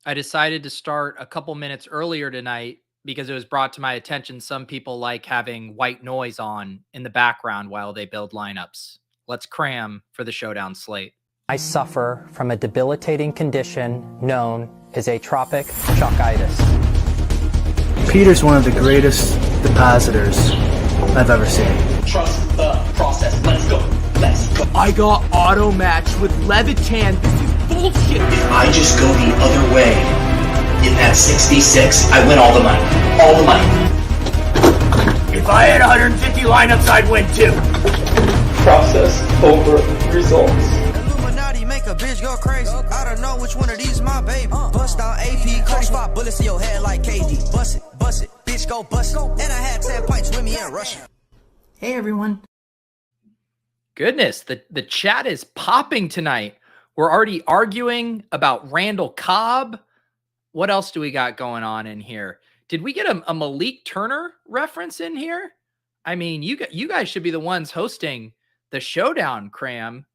I decided to start a couple minutes earlier tonight because it was brought to my attention some people like having white noise on in the background while they build lineups. Let's cram for the showdown slate. I suffer from a debilitating condition known as atrophic chokitis. Peter's one of the greatest depositors I've ever seen. Trust the process. Let's go. Let's go. I got auto matched with Levitan. This is bullshit. If I just go the other way in that 66, I win all the money. All the money. If I had 150 lineups, I'd win too. Process over results. Illuminati make a bitch go crazy. I don't know which one of these my baby. Bust out AP, cold spot bullets in your head like KD. Bust it, bitch go bust it. And I had 10 pints with me in Russia. Hey everyone. Goodness, the chat is popping tonight. We're already arguing about Randall Cobb. What else do we got going on in here? Did we get a Malik Turner reference in here? I mean, you guys should be the ones hosting the showdown, Cram.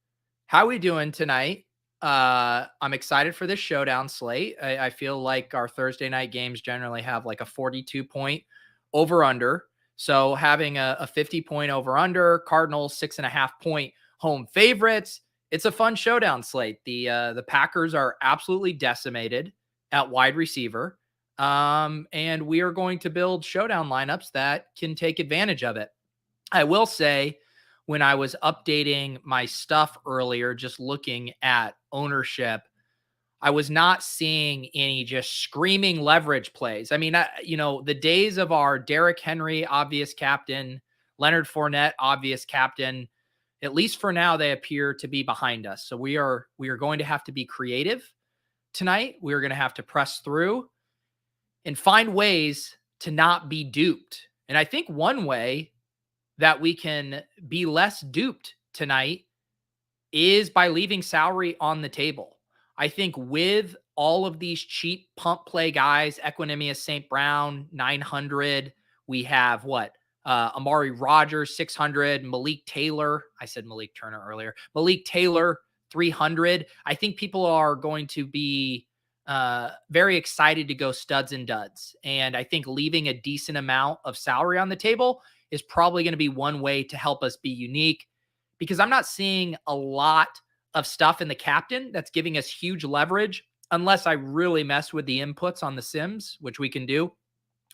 How we doing tonight? I'm excited for this showdown slate. I feel like our Thursday night games generally have like a 42-point over-under. So having a 50-point over-under, Cardinals 6.5-point home favorites, it's a fun showdown slate. The Packers are absolutely decimated at wide receiver, and we are going to build showdown lineups that can take advantage of it. I will say, when I was updating my stuff earlier, just looking at ownership, I was not seeing any just screaming leverage plays. I mean, the days of our Derrick Henry, obvious captain, Leonard Fournette, obvious captain, at least for now, they appear to be behind us. So we are going to have to be creative tonight. We are going to have to press through and find ways to not be duped. And I think one way that we can be less duped tonight is by leaving salary on the table. I think with all of these cheap pump play guys, Equinemius St. Brown, 900, we have Amari Rogers, 600, Malik Taylor. I said Malik Turner earlier. Malik Taylor, 300. I think people are going to be very excited to go studs and duds. And I think leaving a decent amount of salary on the table is probably going to be one way to help us be unique, because I'm not seeing a lot of stuff in the captain that's giving us huge leverage, unless I really mess with the inputs on the Sims, which we can do.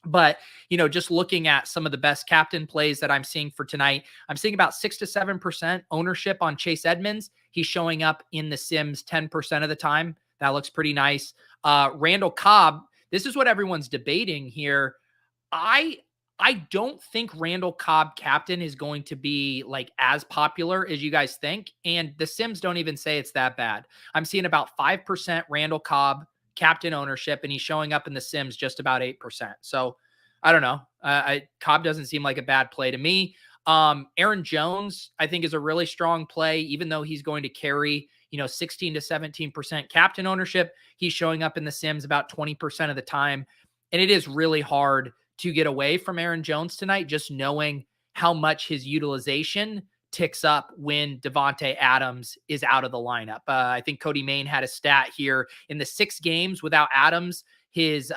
But, just looking at some of the best captain plays that I'm seeing for tonight, I'm seeing about 6 to 7% ownership on Chase Edmonds. He's showing up in the Sims 10% of the time. That looks pretty nice. Randall Cobb, this is what everyone's debating here. I don't think Randall Cobb captain is going to be like as popular as you guys think. And the Sims don't even say it's that bad. I'm seeing about 5% Randall Cobb captain ownership, and he's showing up in the Sims just about 8%. So I don't know. Cobb doesn't seem like a bad play to me. Aaron Jones, I think, is a really strong play, even though he's going to carry, 16 to 17% captain ownership. He's showing up in the Sims about 20% of the time. And it is really hard to get away from Aaron Jones tonight, just knowing how much his utilization ticks up when Devontae Adams is out of the lineup. I think Cody Main had a stat here in the 6 games without Adams. He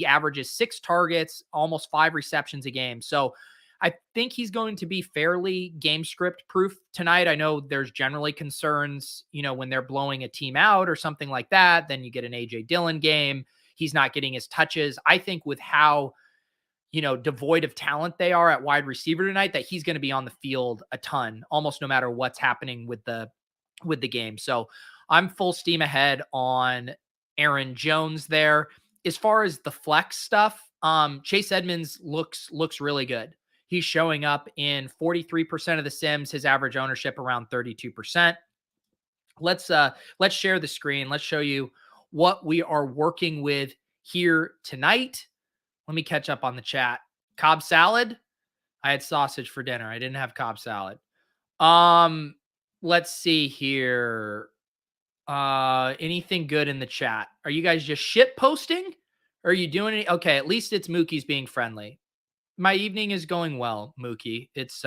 averages 6 targets, almost 5 receptions a game. So I think he's going to be fairly game script proof tonight. I know there's generally concerns, when they're blowing a team out or something like that, then you get an AJ Dillon game. He's not getting his touches. I think with how, devoid of talent they are at wide receiver tonight, that he's going to be on the field a ton, almost no matter what's happening with the game. So I'm full steam ahead on Aaron Jones there. As far as the flex stuff, Chase Edmonds looks really good. He's showing up in 43% of the Sims, his average ownership around 32%. Let's share the screen. Let's show you what we are working with here tonight. Let me catch up on the chat. Cobb salad. I had sausage for dinner. I didn't have Cobb salad. Let's see here. Anything good in the chat? Are you guys just shit posting? Or are you doing any? Okay, at least it's Mookie's being friendly. My evening is going well, Mookie. It's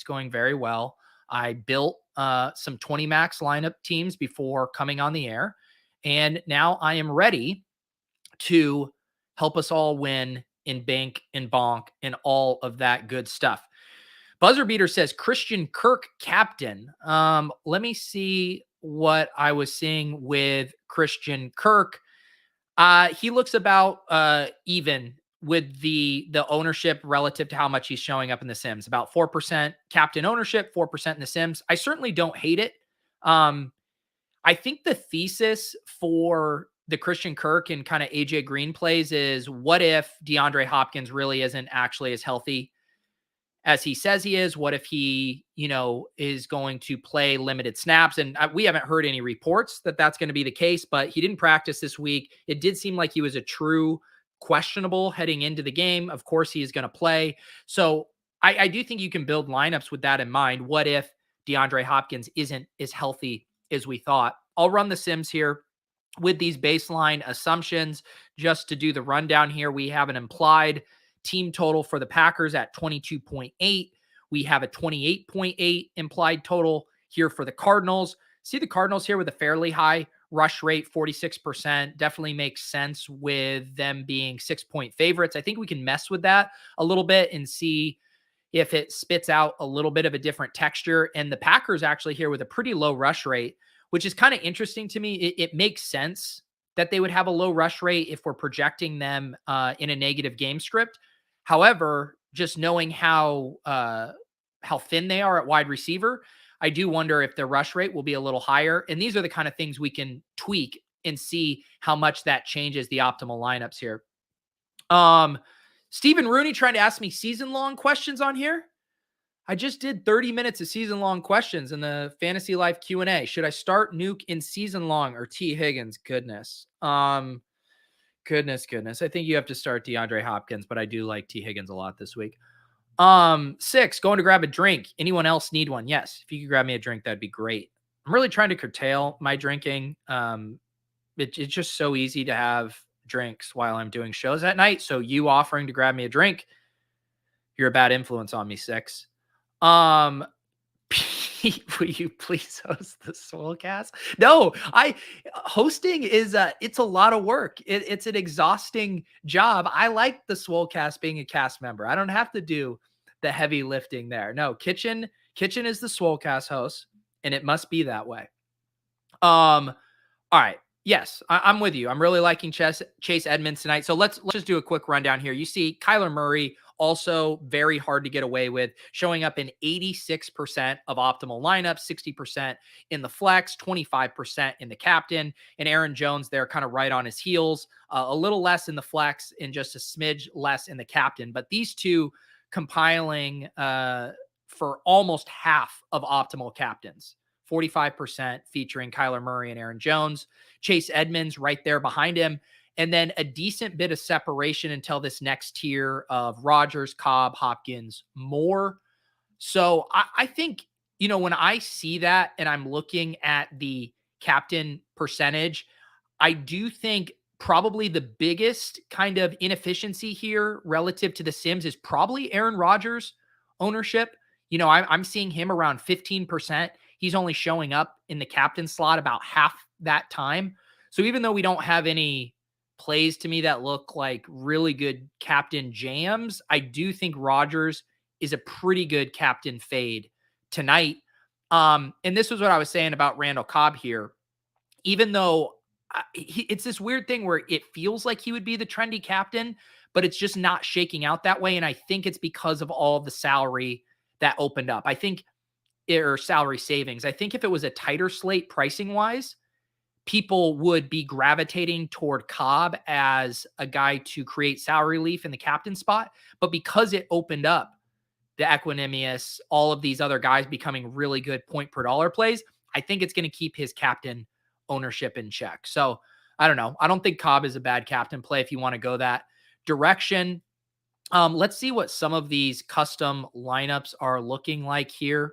going very well. I built some 20 max lineup teams before coming on the air. And now I am ready to help us all win in bank and bonk and all of that good stuff. Buzzer Beater says Christian Kirk captain. Let me see what I was seeing with Christian Kirk. He looks about even with the ownership relative to how much he's showing up in the Sims. About 4% captain ownership, 4% in the Sims. I certainly don't hate it. I think the thesis for the Christian Kirk and kind of AJ Green plays is, what if DeAndre Hopkins really isn't actually as healthy as he says he is? What if he, is going to play limited snaps? And we haven't heard any reports that that's going to be the case, but he didn't practice this week. It did seem like he was a true questionable heading into the game. Of course, he is going to play. So I do think you can build lineups with that in mind. What if DeAndre Hopkins isn't as healthy as we thought? I'll run the Sims here with these baseline assumptions just to do the rundown here. We have an implied team total for the Packers at 22.8. We have a 28.8 implied total here for the Cardinals. See the Cardinals here with a fairly high rush rate, 46%. Definitely makes sense with them being 6-point favorites. I think we can mess with that a little bit and see if it spits out a little bit of a different texture. And the Packers actually here with a pretty low rush rate, which is kind of interesting to me. It makes sense that they would have a low rush rate if we're projecting them in a negative game script. However, just knowing how thin they are at wide receiver, I do wonder if their rush rate will be a little higher. And these are the kind of things we can tweak and see how much that changes the optimal lineups here. Stephen Rooney trying to ask me season-long questions on here. I just did 30 minutes of season-long questions in the Fantasy Life Q&A. Should I start Nuke in season-long or T. Higgins? Goodness. Goodness. I think you have to start DeAndre Hopkins, but I do like T. Higgins a lot this week. 6, going to grab a drink. Anyone else need one? Yes. If you could grab me a drink, that'd be great. I'm really trying to curtail my drinking. It's just so easy to have drinks while I'm doing shows at night. So you offering to grab me a drink, you're a bad influence on me, 6. Pete, will you please host the Swolecast? No, hosting is it's a lot of work. It's an exhausting job. I like the Swolecast being a cast member. I don't have to do the heavy lifting there. No, Kitchen is the Swolecast host, and it must be that way. All right. Yes, I'm with you. I'm really liking Chase Edmonds tonight. So let's just do a quick rundown here. You see Kyler Murray, also very hard to get away with, showing up in 86% of optimal lineups, 60% in the flex, 25% in the captain, and Aaron Jones there kind of right on his heels, a little less in the flex and just a smidge less in the captain. But these two compiling for almost half of optimal captains. 45% featuring Kyler Murray and Aaron Jones. Chase Edmonds right there behind him. And then a decent bit of separation until this next tier of Rogers, Cobb, Hopkins, Moore. So I think, when I see that and I'm looking at the captain percentage, I do think probably the biggest kind of inefficiency here relative to the Sims is probably Aaron Rodgers ownership. I'm seeing him around 15%. He's only showing up in the captain slot about half that time. So even though we don't have any plays to me that look like really good captain jams, I do think Rodgers is a pretty good captain fade tonight. And this was what I was saying about Randall Cobb here. Even though it's this weird thing where it feels like he would be the trendy captain, but it's just not shaking out that way. And I think it's because of all the salary that opened up. Or salary savings. I think if it was a tighter slate pricing wise, people would be gravitating toward Cobb as a guy to create salary relief in the captain spot. But because it opened up the Equanimous, all of these other guys becoming really good point per dollar plays, I think it's going to keep his captain ownership in check. So I don't know. I don't think Cobb is a bad captain play if you want to go that direction. Let's see what some of these custom lineups are looking like here.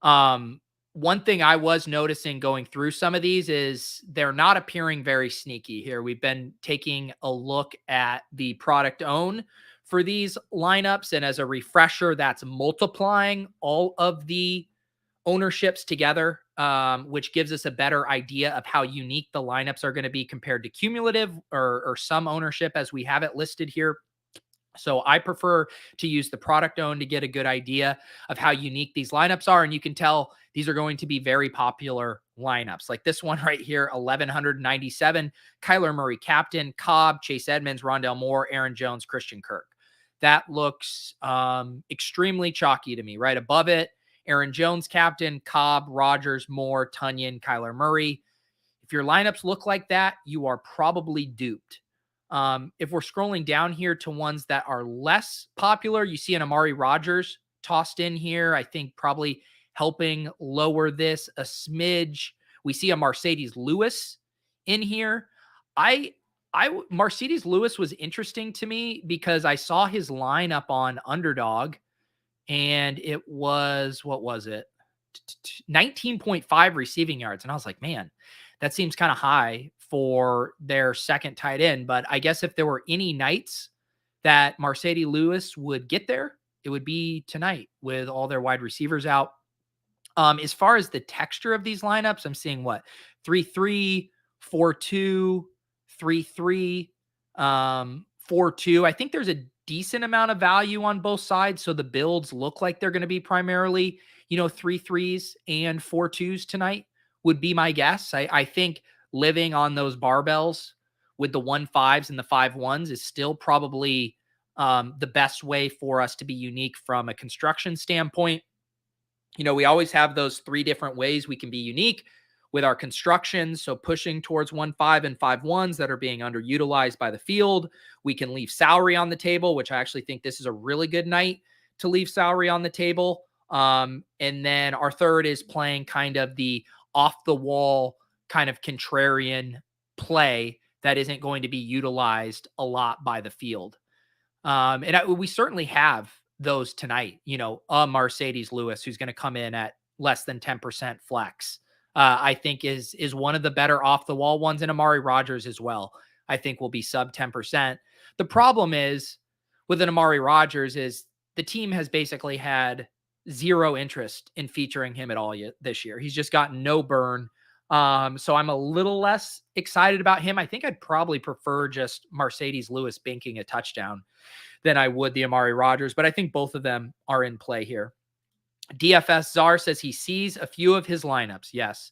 One thing I was noticing going through some of these is they're not appearing very sneaky here. We've been taking a look at the product own for these lineups. And as a refresher, that's multiplying all of the ownerships together, which gives us a better idea of how unique the lineups are going to be compared to cumulative or some ownership as we have it listed here. So I prefer to use the product owned to get a good idea of how unique these lineups are. And you can tell these are going to be very popular lineups. Like this one right here, 1,197, Kyler Murray, captain, Cobb, Chase Edmonds, Rondale Moore, Aaron Jones, Christian Kirk. That looks extremely chalky to me. Right above it, Aaron Jones, captain, Cobb, Rogers, Moore, Tunyon, Kyler Murray. If your lineups look like that, you are probably duped. If we're scrolling down here to ones that are less popular, you see an Amari Rogers tossed in here. I think probably helping lower this a smidge. We see a Mercedes Lewis in here. Mercedes Lewis was interesting to me because I saw his line up on Underdog and it was, what was it? 19.5 receiving yards. And I was like, man, that seems kind of high for their second tight end. But I guess if there were any nights that Mercedes Lewis would get there, it would be tonight with all their wide receivers out. As far as the texture of these lineups, I'm seeing what? 3-3, 4-2, 3-3, 4-2. I think there's a decent amount of value on both sides. So the builds look like they're going to be primarily, 3-3s and 4-2s tonight would be my guess. I think living on those barbells with the 1-5s and the 5-1s is still probably the best way for us to be unique from a construction standpoint. We always have those 3 different ways we can be unique with our construction. So pushing towards 1-5 and 5-1s that are being underutilized by the field. We can leave salary on the table, which I actually think this is a really good night to leave salary on the table. And then our third is playing kind of the off the wall kind of contrarian play that isn't going to be utilized a lot by the field. We certainly have those tonight, a Mercedes Lewis who's going to come in at less than 10% flex. I think is one of the better off the wall ones, and Amari Rogers as well. I think will be sub 10%. The problem is with an Amari Rogers is the team has basically had zero interest in featuring him at all this year. He's just gotten no burn. So I'm a little less excited about him. I think I'd probably prefer just Mercedes Lewis banking a touchdown than I would the Amari Rogers, but I think both of them are in play here. DFS Czar says he sees a few of his lineups. Yes,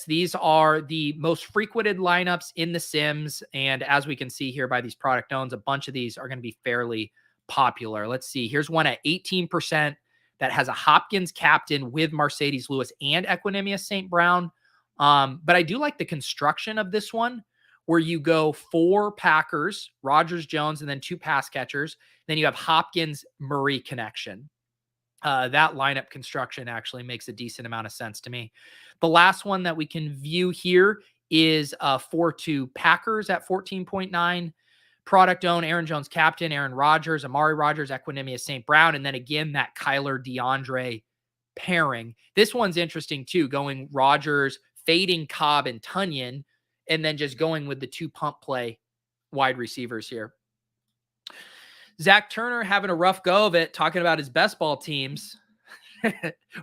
these are the most frequented lineups in the Sims. And as we can see here by these product owns, a bunch of these are going to be fairly popular. Let's see. Here's one at 18% that has a Hopkins captain with Mercedes Lewis and Equinemius St. Brown. But I do like the construction of this one where you go 4 Packers, Rogers, Jones, and then 2 pass catchers. Then you have Hopkins Murray connection. That lineup construction actually makes a decent amount of sense to me. The last one that we can view here is 4-2 Packers at 14.9. Product own, Aaron Jones captain, Aaron Rodgers, Amari Rogers, Equinemius St. Brown, and then again that Kyler DeAndre pairing. This one's interesting too, going Rodgers, fading Cobb and Tunyon, and then just going with the 2 pump play wide receivers here. Zach Turner having a rough go of it, talking about his best ball teams.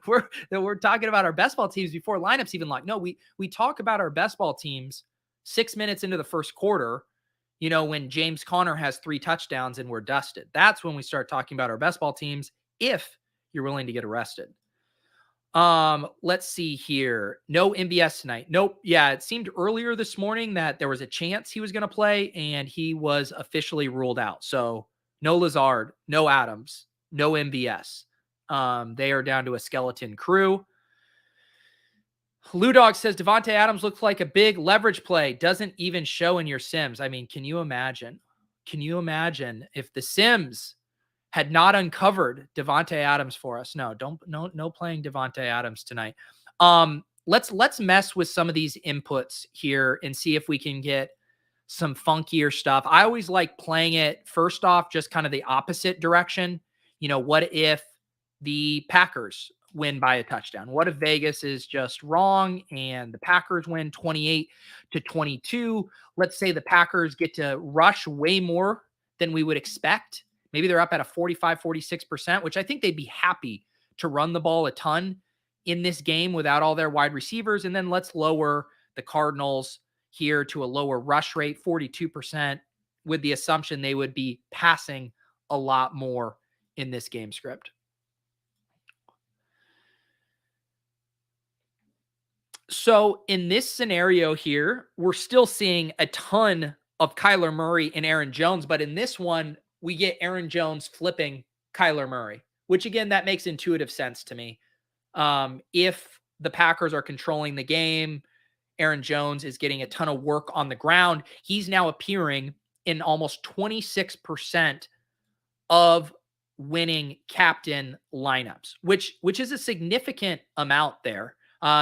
we're talking about our best ball teams before lineups even like. No, we talk about our best ball teams 6 minutes into the first quarter, when James Conner has 3 touchdowns and we're dusted. That's when we start talking about our best ball teams if you're willing to get arrested. Let's see here. No MBS tonight. Nope. Yeah, it seemed earlier this morning that there was a chance he was going to play and he was officially ruled out. So no Lazard, no Adams, no MBS. They are down to a skeleton crew. Lou Dog says Devontae Adams looks like a big leverage play. Doesn't even show in your Sims. I mean, can you imagine? Can you imagine if the Sims had not uncovered Devontae Adams for us? No playing Devontae Adams tonight. Let's mess with some of these inputs here and see if we can get some funkier stuff. I always like playing it first off, just kind of the opposite direction. What if the Packers win by a touchdown? What if Vegas is just wrong and the Packers win 28-22? Let's say the Packers get to rush way more than we would expect. Maybe they're up at a 45, 46%, which I think they'd be happy to run the ball a ton in this game without all their wide receivers. And then let's lower the Cardinals here to a lower rush rate, 42%, with the assumption they would be passing a lot more in this game script. So in this scenario here, we're still seeing a ton of Kyler Murray and Aaron Jones, but in this one, we get Aaron Jones flipping Kyler Murray, which again, that makes intuitive sense to me. If the Packers are controlling the game, Aaron Jones is getting a ton of work on the ground. He's now appearing in almost 26% of winning captain lineups, which is a significant amount there.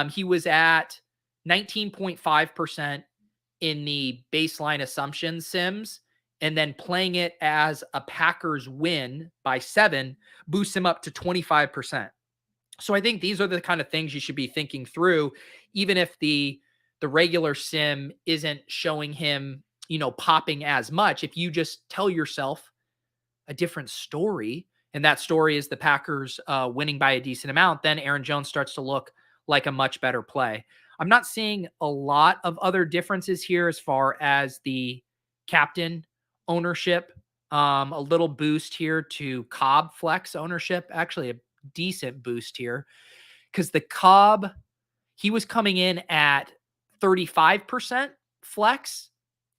He was at 19.5% in the baseline assumption sims, and then playing it as a Packers win by 7 boosts him up to 25%. So I think these are the kind of things you should be thinking through, even if the regular sim isn't showing him, popping as much. If you just tell yourself a different story, and that story is the Packers winning by a decent amount, then Aaron Jones starts to look like a much better play. I'm not seeing a lot of other differences here as far as the captain ownership. A little boost here to Cobb flex ownership, actually a decent boost here, because the Cobb, he was coming in at 35% flex,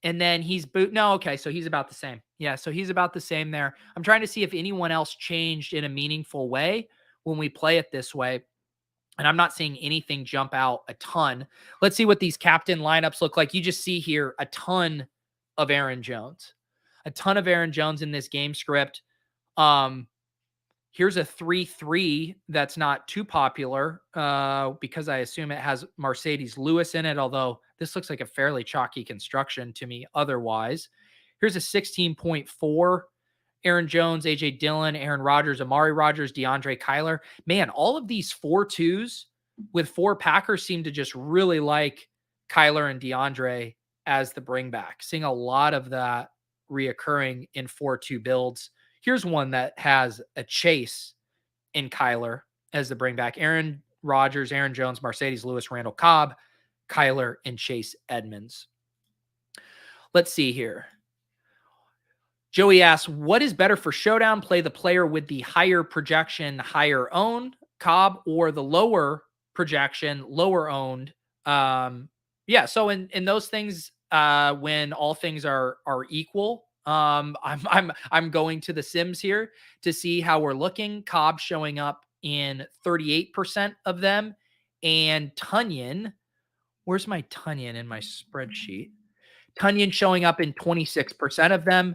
and then so he's about the same. Yeah, so he's about the same there. I'm trying to see if anyone else changed in a meaningful way when we play it this way, and I'm not seeing anything jump out a ton. Let's see what these captain lineups look like. You just see here a ton of Aaron Jones. A ton of Aaron Jones in this game script. Here's a 3-3 that's not too popular because I assume it has Mercedes Lewis in it, although this looks like a fairly chalky construction to me otherwise. Here's a 16.4. Aaron Jones, A.J. Dillon, Aaron Rodgers, Amari Rogers, DeAndre Kyler. Man, all of these 4-2s with 4 Packers seem to just really like Kyler and DeAndre as the bring back. Seeing a lot of that reoccurring in 4-2 builds. Here's one that has a Chase in Kyler as the bring back. Aaron Rodgers, Aaron Jones, Mercedes Lewis, Randall Cobb, Kyler, and Chase Edmonds. Let's see here. Joey asks, what is better for Showdown? Play the player with the higher projection, higher owned Cobb, or the lower projection, lower owned? So in those things, when all things are equal, I'm going to the Sims here to see how we're looking. Cobb showing up in 38% of them, and Tunyon, where's my Tunyon in my spreadsheet? Tunyon showing up in 26% of them.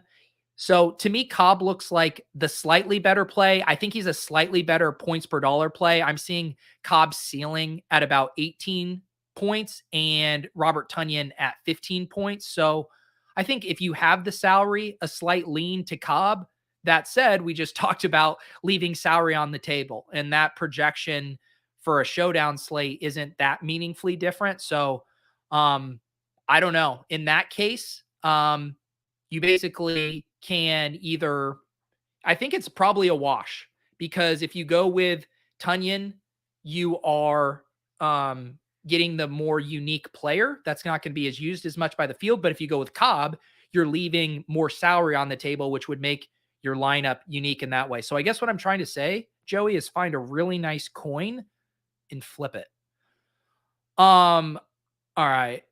So to me, Cobb looks like the slightly better play. I think he's a slightly better points per dollar play. I'm seeing Cobb's ceiling at about 18 points and Robert Tunyon at 15 points. So I think if you have the salary, a slight lean to Cobb. That said, we just talked about leaving salary on the table, and that projection for a Showdown slate isn't that meaningfully different. So I don't know. In that case, you basically can either, I think it's probably a wash, because if you go with Tunyon, you are getting the more unique player that's not going to be as used as much by the field. But if you go with Cobb, you're leaving more salary on the table, which would make your lineup unique in that way. So I guess what I'm trying to say, Joey, is find a really nice coin and flip it. All right.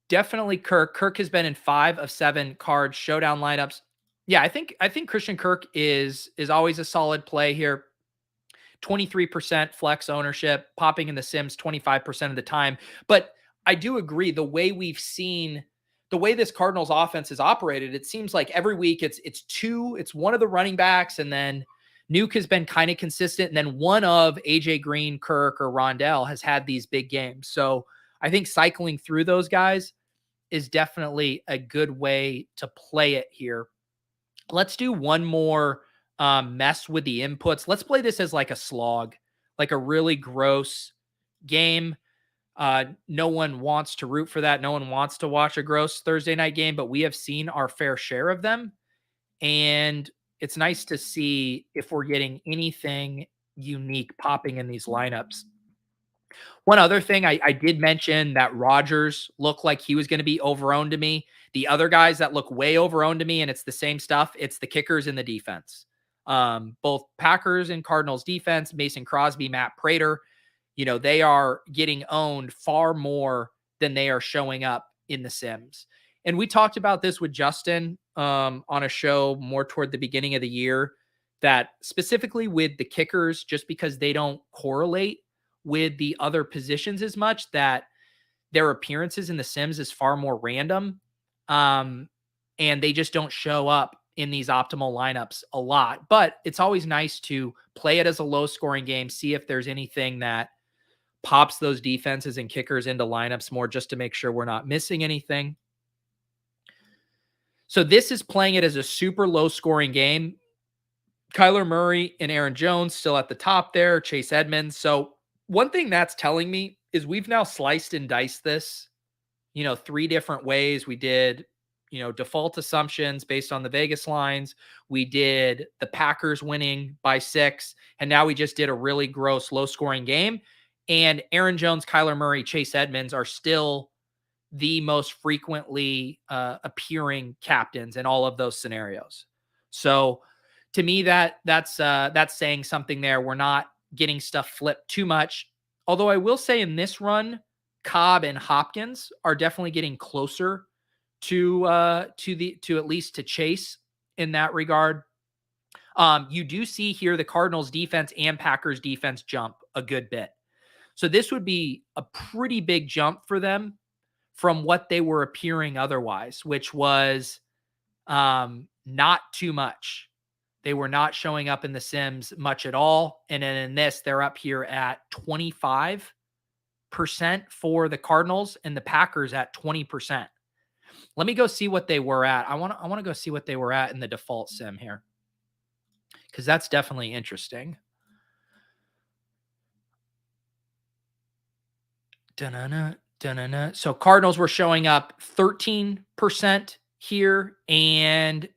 Definitely Kirk. Kirk has been in 5 of 7 card Showdown lineups. Yeah, I think Christian Kirk is always a solid play here. 23% flex ownership, popping in the Sims 25% of the time. But I do agree, the way we've seen, the way this Cardinals offense is operated, it seems like every week it's one of the running backs, and then Nuke has been kind of consistent, and then one of AJ Green, Kirk, or Rondell has had these big games. So I think cycling through those guys is definitely a good way to play it here. Let's do one more mess with the inputs. Let's play this as like a slog, like a really gross game. No one wants to root for that. No one wants to watch a gross Thursday night game, but we have seen our fair share of them. And it's nice to see if we're getting anything unique popping in these lineups. One other thing, I did mention that Rogers looked like he was going to be overowned to me. The other guys that look way overowned to me, and it's the same stuff, it's the kickers and the defense. Both Packers and Cardinals defense, Mason Crosby, Matt Prater, they are getting owned far more than they are showing up in the Sims. And we talked about this with Justin on a show more toward the beginning of the year, that specifically with the kickers, just because they don't correlate with the other positions as much, that their appearances in the Sims is far more random. And they just don't show up in these optimal lineups a lot. But it's always nice to play it as a low scoring game, see if there's anything that pops those defenses and kickers into lineups more, just to make sure we're not missing anything. So this is playing it as a super low scoring game. Kyler Murray and Aaron Jones still at the top there, Chase Edmonds. So one thing that's telling me is we've now sliced and diced this, 3 different ways. We did, default assumptions based on the Vegas lines. We did the Packers winning by 6. And now we just did a really gross low scoring game. And Aaron Jones, Kyler Murray, Chase Edmonds are still the most frequently appearing captains in all of those scenarios. So to me, that's saying something there. We're not getting stuff flipped too much. Although I will say in this run, Cobb and Hopkins are definitely getting closer to at least to Chase in that regard. You do see here the Cardinals defense and Packers defense jump a good bit. So this would be a pretty big jump for them from what they were appearing otherwise, which was not too much. They were not showing up in the Sims much at all. And then in this, they're up here at 25% for the Cardinals and the Packers at 20%. Let me go see what they were at. I want to go see what they were at in the default Sim here, because that's definitely interesting. So Cardinals were showing up 13% here, and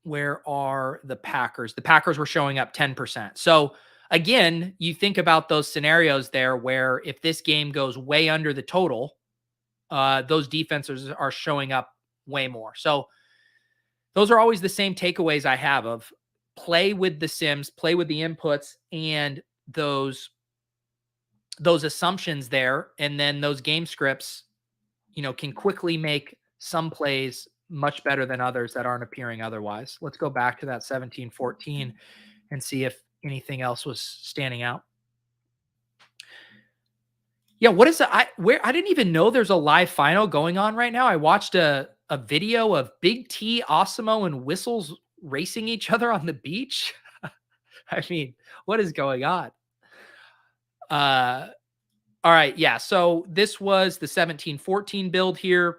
where are the Packers? The Packers were showing up 10%. So again, you think about those scenarios there where if this game goes way under the total, those defenses are showing up way more. So those are always the same takeaways I have of play with the Sims, play with the inputs and those assumptions there. And then those game scripts, can quickly make some plays much better than others that aren't appearing otherwise. Let's go back to that 17-14 and see if anything else was standing out. Yeah, what is it? I didn't even know there's a live final going on right now. I watched a video of Big T, Osimo, and Whistles racing each other on the beach. I mean, what is going on? All right, yeah. So this was the 17-14 build here.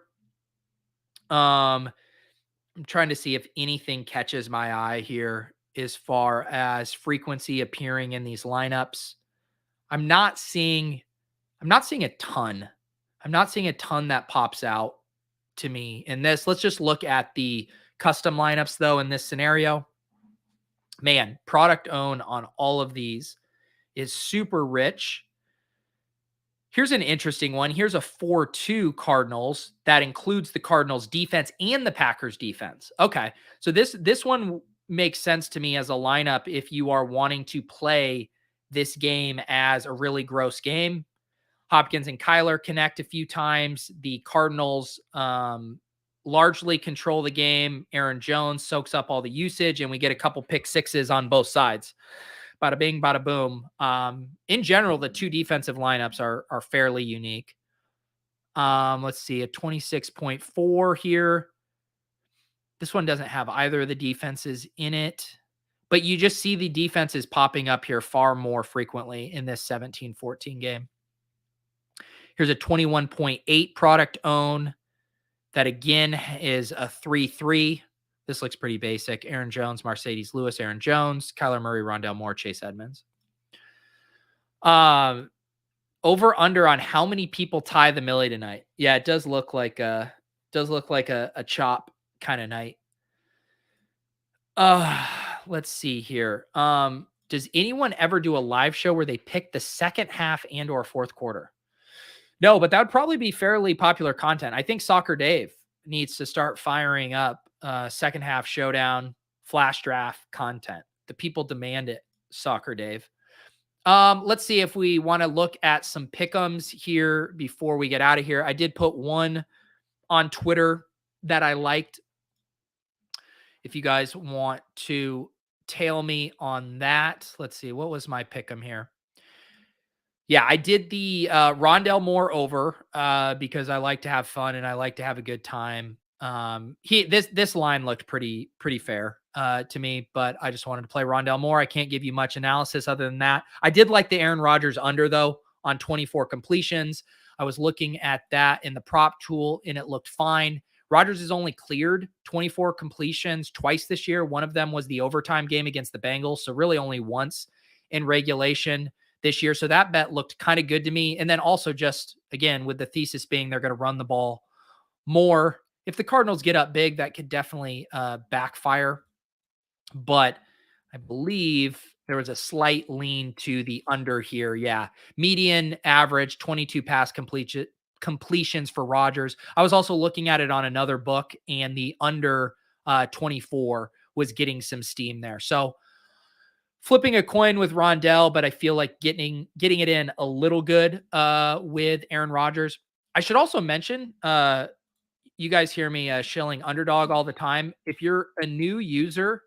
I'm trying to see if anything catches my eye here as far as frequency appearing in these lineups. I'm not seeing a ton. I'm not seeing a ton that pops out to me in this. Let's just look at the custom lineups though in this scenario. Man, product own on all of these is super rich. Here's an interesting one. Here's a 4-2 Cardinals that includes the Cardinals defense and the Packers defense. Okay. So this one makes sense to me as a lineup if you are wanting to play this game as a really gross game. Hopkins and Kyler connect a few times. The Cardinals largely control the game. Aaron Jones soaks up all the usage, and we get a couple pick sixes on both sides. Bada bing, bada boom. In general, the two defensive lineups are fairly unique. Let's see, a 26.4 here. This one doesn't have either of the defenses in it, but you just see the defenses popping up here far more frequently in this 17-14 game. Here's a 21.8 product own that again is a 3-3. This looks pretty basic. Aaron Jones, Mercedes Lewis, Aaron Jones, Kyler Murray, Rondale Moore, Chase Edmonds. Over under on how many people tie the Millie tonight. Yeah, it does look like a chop kind of night. Let's see here. Does anyone ever do a live show where they pick the second half and or fourth quarter? No, but that would probably be fairly popular content. I think Soccer Dave needs to start firing up second half showdown, flash draft content. The people demand it, Soccer Dave. Let's see if we want to look at some pick'ems here before we get out of here. I did put one on Twitter that I liked. If you guys want to tail me on that, let's see. What was my pick'em here? Yeah, I did the Rondell Moore over because I like to have fun and I like to have a good time. This line looked pretty fair to me, but I just wanted to play Rondell Moore. I can't give you much analysis other than that. I did like the Aaron Rodgers under though on 24 completions. I was looking at that in the prop tool and it looked fine. Rodgers has only cleared 24 completions twice this year. One of them was the overtime game against the Bengals, so really only once in regulation this year. So that bet looked kind of good to me. And then also just, again, with the thesis being they're going to run the ball more. If the Cardinals get up big, that could definitely backfire. But I believe there was a slight lean to the under here. Yeah. Median average 22 pass completions for Rodgers. I was also looking at it on another book and the under 24 was getting some steam there. So flipping a coin with Rondell, but I feel like getting it in a little good with Aaron Rodgers. I should also mention, you guys hear me shilling underdog all the time. If you're a new user,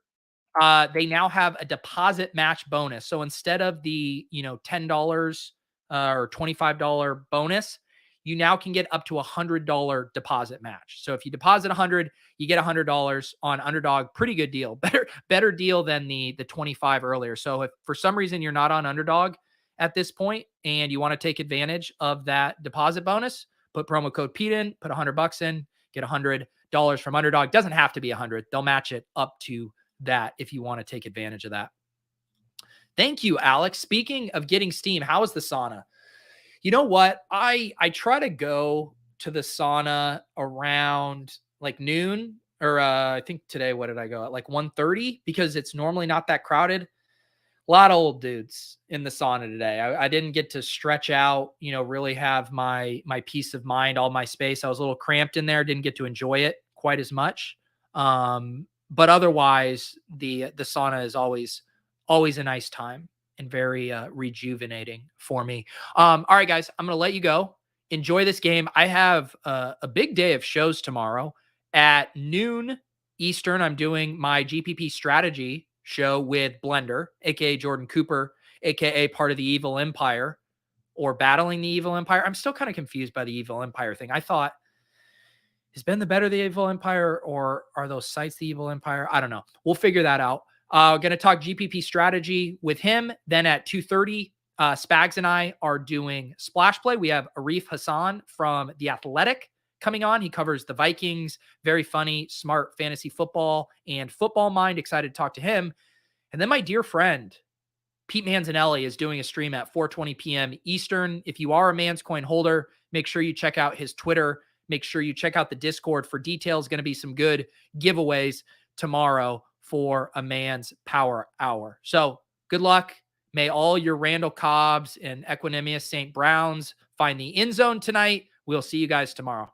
they now have a deposit match bonus. So instead of the $10 or $25 bonus, you now can get up to $100 deposit match. So if you deposit $100, you get $100 on underdog. Pretty good deal. Better deal than the 25 earlier. So if for some reason you're not on underdog at this point and you want to take advantage of that deposit bonus, put promo code Pete in, put $100 in, get $100 from underdog. Doesn't have to be 100. They'll match it up to that if you want to take advantage of that. Thank you, Alex. Speaking of getting steam, how is the sauna? You know what? I try to go to the sauna around like noon or I think today, what did I go at? Like 1:30 because it's normally not that crowded. A lot of old dudes in the sauna today. I didn't get to stretch out, really have my peace of mind, all my space. I was a little cramped in there. Didn't get to enjoy it quite as much. But otherwise the sauna is always a nice time and very rejuvenating for me. All right, guys, I'm going to let you go. Enjoy this game. I have a big day of shows tomorrow at noon Eastern. I'm doing my GPP strategy show with Blender, aka Jordan Cooper, aka part of the Evil Empire or battling the Evil Empire. I'm still kind of confused by the Evil Empire thing. I thought, is Ben the better the Evil Empire or are those sites the Evil Empire? I don't know. We'll figure that out. Going to talk GPP strategy with him. Then at 2:30, Spags and I are doing Splash Play. We have Arif Hassan from The Athletic coming on. He covers the Vikings. Very funny, smart fantasy football and football mind. Excited to talk to him. And then my dear friend, Pete Manzanelli, is doing a stream at 4:20 p.m. Eastern. If you are a Man's Coin holder, make sure you check out his Twitter. Make sure you check out the Discord for details. Going to be some good giveaways tomorrow for a Man's Power Hour. So good luck. May all your Randall Cobbs and Equanimous St. Browns find the end zone tonight. We'll see you guys tomorrow.